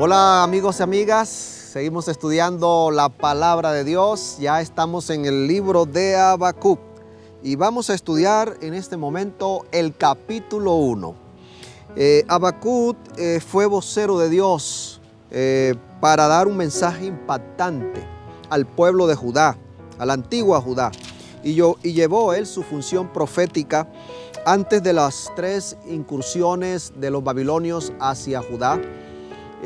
Hola amigos y amigas, seguimos estudiando la palabra de Dios. Ya estamos en el libro de Habacuc y vamos a estudiar en este momento el capítulo 1. Habacuc fue vocero de Dios para dar un mensaje impactante al pueblo de Judá, a la antigua Judá, y llevó él su función profética antes de las 3 incursiones de los babilonios hacia Judá,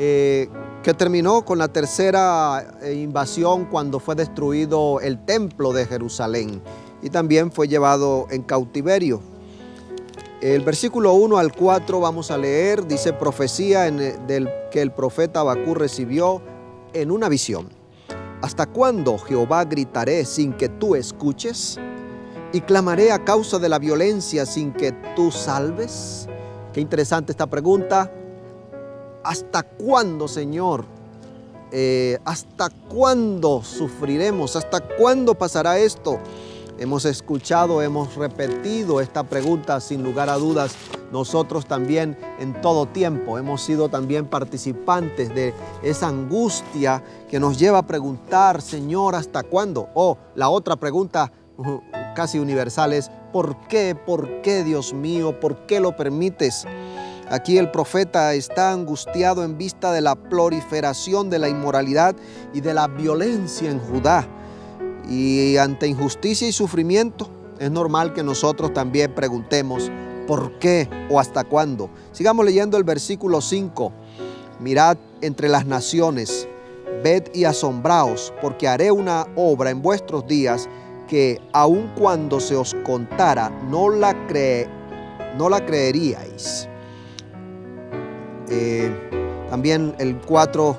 que terminó con la tercera invasión cuando fue destruido el templo de Jerusalén y también fue llevado en cautiverio. El versículo 1 al 4 vamos a leer, dice: profecía que el profeta Habacuc recibió en una visión. ¿Hasta cuándo, Jehová, gritaré sin que tú escuches? ¿Y clamaré a causa de la violencia sin que tú salves? Qué interesante esta pregunta. ¿Hasta cuándo, Señor? ¿Hasta cuándo sufriremos? ¿Hasta cuándo pasará esto? Hemos escuchado, hemos repetido esta pregunta sin lugar a dudas. Nosotros también en todo tiempo hemos sido también participantes de esa angustia que nos lleva a preguntar: Señor, ¿hasta cuándo? O la otra pregunta casi universal es: ¿por qué? ¿Por qué, Dios mío? ¿Por qué lo permites? Aquí el profeta está angustiado en vista de la proliferación de la inmoralidad y de la violencia en Judá. Y ante injusticia y sufrimiento, es normal que nosotros también preguntemos: ¿por qué o hasta cuándo? Sigamos leyendo el versículo 5. Mirad entre las naciones, ved y asombraos, porque haré una obra en vuestros días que aun cuando se os contara, no la creeríais. También el 4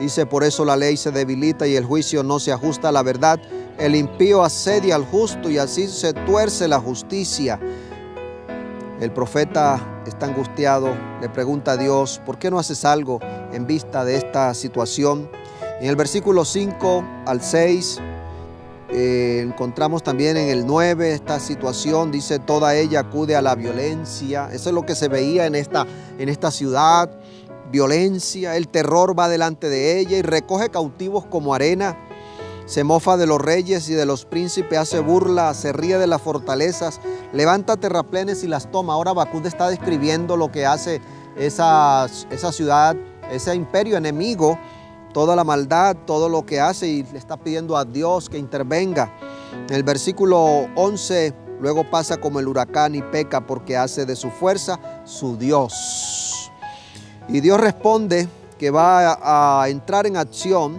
dice: por eso la ley se debilita y el juicio no se ajusta a la verdad. El impío asedia al justo y así se tuerce la justicia. El profeta está angustiado, le pregunta a Dios: ¿por qué no haces algo en vista de esta situación? En el versículo 5 al 6 encontramos también en el 9 esta situación. Dice: toda ella acude a la violencia. Eso es lo que se veía en esta ciudad. Violencia, el terror va delante de ella y recoge cautivos como arena. Se mofa de los reyes y de los príncipes, hace burla, se ríe de las fortalezas, levanta terraplenes y las toma. Ahora Habacuc está describiendo lo que hace esa ciudad, ese imperio enemigo, toda la maldad, todo lo que hace, y le está pidiendo a Dios que intervenga. En el versículo 11, luego pasa como el huracán y peca porque hace de su fuerza su Dios. Y Dios responde que va a entrar en acción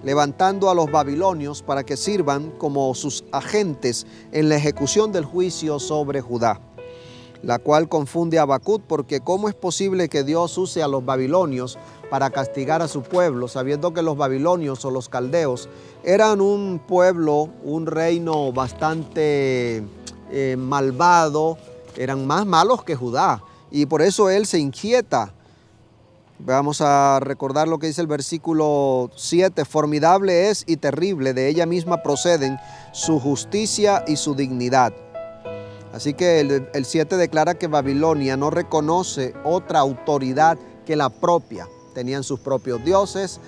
levantando a los babilonios para que sirvan como sus agentes en la ejecución del juicio sobre Judá, la cual confunde a Habacuc, porque ¿cómo es posible que Dios use a los babilonios para castigar a su pueblo, sabiendo que los babilonios o los caldeos eran un pueblo, un reino bastante malvado, eran más malos que Judá? Y por eso él se inquieta. Vamos a recordar lo que dice el versículo 7. Formidable es y terrible, de ella misma proceden su justicia y su dignidad. Así que el 7 declara que Babilonia no reconoce otra autoridad que la propia. Tenían sus propios dioses,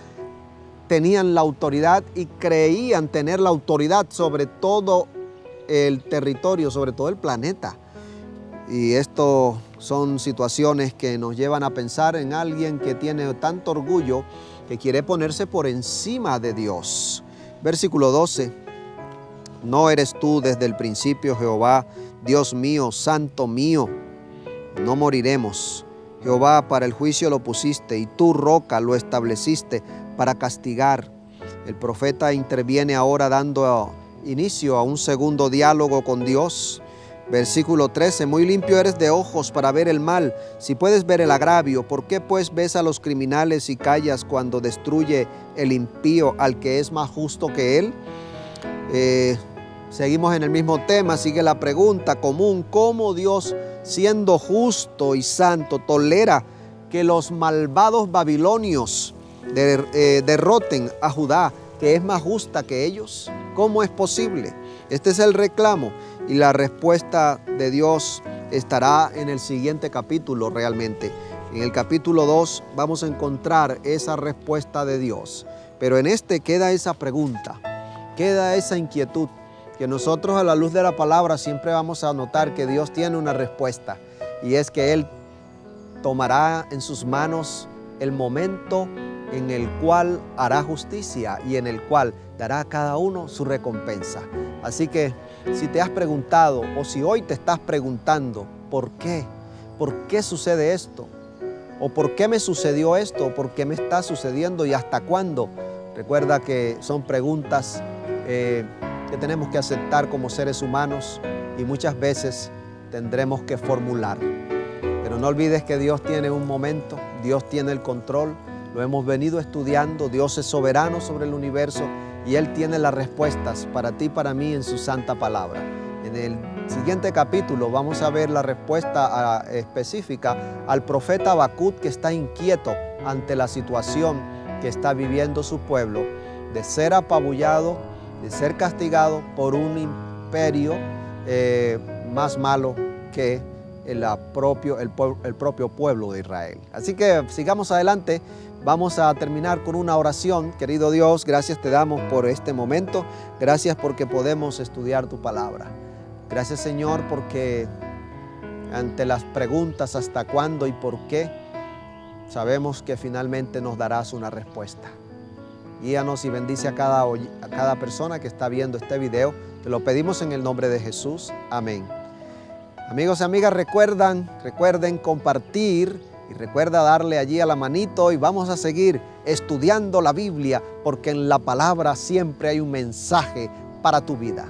tenían la autoridad y creían tener la autoridad sobre todo el territorio, sobre todo el planeta. Y esto son situaciones que nos llevan a pensar en alguien que tiene tanto orgullo que quiere ponerse por encima de Dios. Versículo 12. ¿No eres tú desde el principio, Jehová, Dios mío, santo mío? No moriremos. Jehová, para el juicio lo pusiste y tú, roca, lo estableciste para castigar. El profeta interviene ahora dando inicio a un segundo diálogo con Dios. Versículo 13. Muy limpio eres de ojos para ver el mal, si puedes ver el agravio. ¿Por qué pues ves a los criminales y callas cuando destruye el impío al que es más justo que él? Seguimos en el mismo tema, sigue la pregunta común: ¿cómo Dios, siendo justo y santo, tolera que los malvados babilonios derroten a Judá, que es más justa que ellos? ¿Cómo es posible? Este es el reclamo, y la respuesta de Dios estará en el siguiente capítulo realmente. En el capítulo 2 vamos a encontrar esa respuesta de Dios. Pero en este queda esa pregunta, queda esa inquietud, que nosotros a la luz de la palabra siempre vamos a notar que Dios tiene una respuesta. Y es que Él tomará en sus manos el momento en el cual hará justicia y en el cual dará a cada uno su recompensa. Así que si te has preguntado o si hoy te estás preguntando ¿por qué sucede esto? ¿O por qué me sucedió esto? ¿O por qué me está sucediendo y hasta cuándo? Recuerda que son preguntas que tenemos que aceptar como seres humanos y muchas veces tendremos que formular. Pero no olvides que Dios tiene un momento, Dios tiene el control, lo hemos venido estudiando, Dios es soberano sobre el universo y Él tiene las respuestas para ti y para mí en su santa palabra. En el siguiente capítulo vamos a ver la respuesta específica al profeta Habacuc, que está inquieto ante la situación que está viviendo su pueblo, de ser apabullado, de ser castigado por un imperio más malo que el propio pueblo de Israel. Así que sigamos adelante. Vamos a terminar con una oración. Querido Dios, gracias te damos por este momento. Gracias porque podemos estudiar tu palabra. Gracias, Señor, porque ante las preguntas hasta cuándo y por qué, sabemos que finalmente nos darás una respuesta. Guíanos y bendice a cada persona que está viendo este video. Te lo pedimos en el nombre de Jesús. Amén. Amigos y amigas, recuerden compartir y recuerda darle allí a la manito y vamos a seguir estudiando la Biblia porque en la palabra siempre hay un mensaje para tu vida.